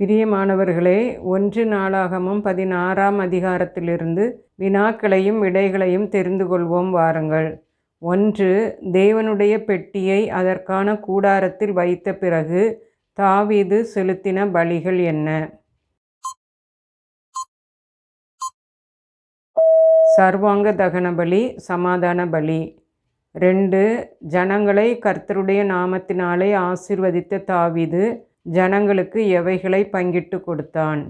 பிரியமானவர்களே, 1 நாளாகமம் 16ஆம் அதிகாரத்திலிருந்து வினாக்களையும் விடைகளையும் தெரிந்து கொள்வோம் வாருங்கள். 1. தேவனுடைய பெட்டியை அதற்கான கூடாரத்தில் வைத்த பிறகு தாவீது செலுத்தின பலிகள் என்ன? சர்வாங்க தகன பலி, சமாதான பலி. 2. ஜனங்களை கர்த்தருடைய நாமத்தினாலே ஆசீர்வதித்த தாவீது ஜனங்களுக்கு எவைகளை பங்கிட்டு கொடுத்தான்?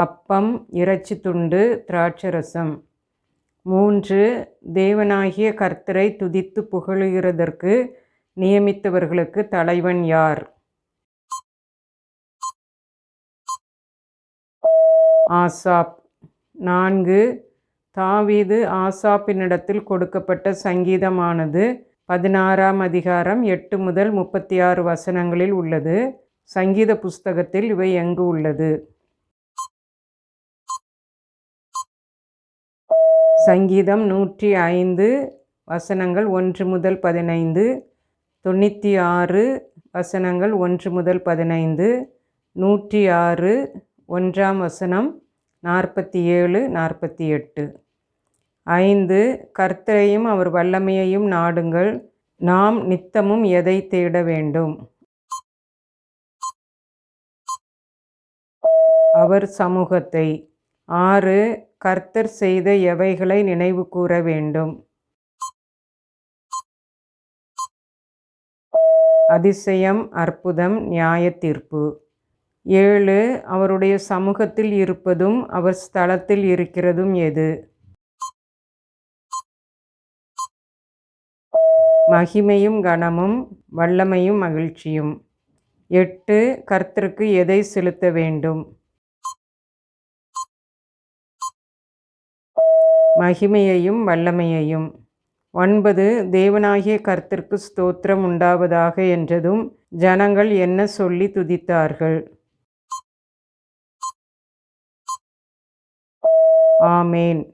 அப்பம், இறைச்சி துண்டு, திராட்சரசம். 3. தேவனாகிய கர்த்தரை துதித்து புகழுகிறதற்கு நியமித்தவர்களுக்கு தலைவன் யார்? ஆசாப். 4. தாவீது ஆசாப்பினிடத்தில் கொடுக்கப்பட்ட சங்கீதமானது 16ஆம் அதிகாரம் 8 முதல் 36 வசனங்களில் உள்ளது. சங்கீத புஸ்தகத்தில் இவை எங்கு உள்ளது? சங்கீதம் 105 வசனங்கள் 1 முதல் 15, 96 வசனங்கள் 1 முதல் 15, 106 1ஆம் வசனம், 47, 48. 5. கர்த்தரையும் அவர் வல்லமையையும் நாடுங்கள். நாம் நித்தமும் எதை தேட வேண்டும்? அவர் சமூகத்தை. 6. கர்த்தர் செய்த எவைகளை நினைவு கூற வேண்டும்? அதிசயம், அற்புதம், நியாயத்தீர்ப்பு. 7. அவருடைய சமூகத்தில் இருப்பதும் அவர் ஸ்தலத்தில் இருக்கிறதும் எது? மகிமையும் கனமும் வல்லமையும் மகிழ்ச்சியும். 8. கர்த்தருக்கு எதை செலுத்த வேண்டும்? மகிமையையும் வல்லமையையும். 9. தேவனாகிய கர்த்தருக்கு ஸ்தோத்திரம் உண்டாவதாக என்றதும் ஜனங்கள் என்ன சொல்லி துதித்தார்கள்? ஆமேன்.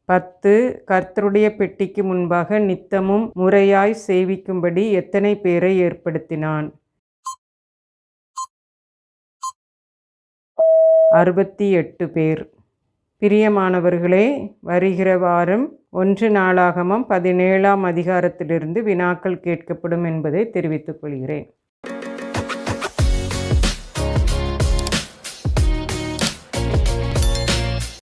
10. கர்த்தருடைய பெட்டிக்கு முன்பாக நித்தமும் முறையாய் சேவிக்கும்படி எத்தனை பேரை ஏற்படுத்தினான்? 68 பேர். பிரியமானவர்களே, வருகிற வாரம் 1 நாளாகமம் 17ஆம் அதிகாரத்திலிருந்து வினாக்கள் கேட்கப்படும் என்பதை தெரிவித்துக் கொள்கிறேன்.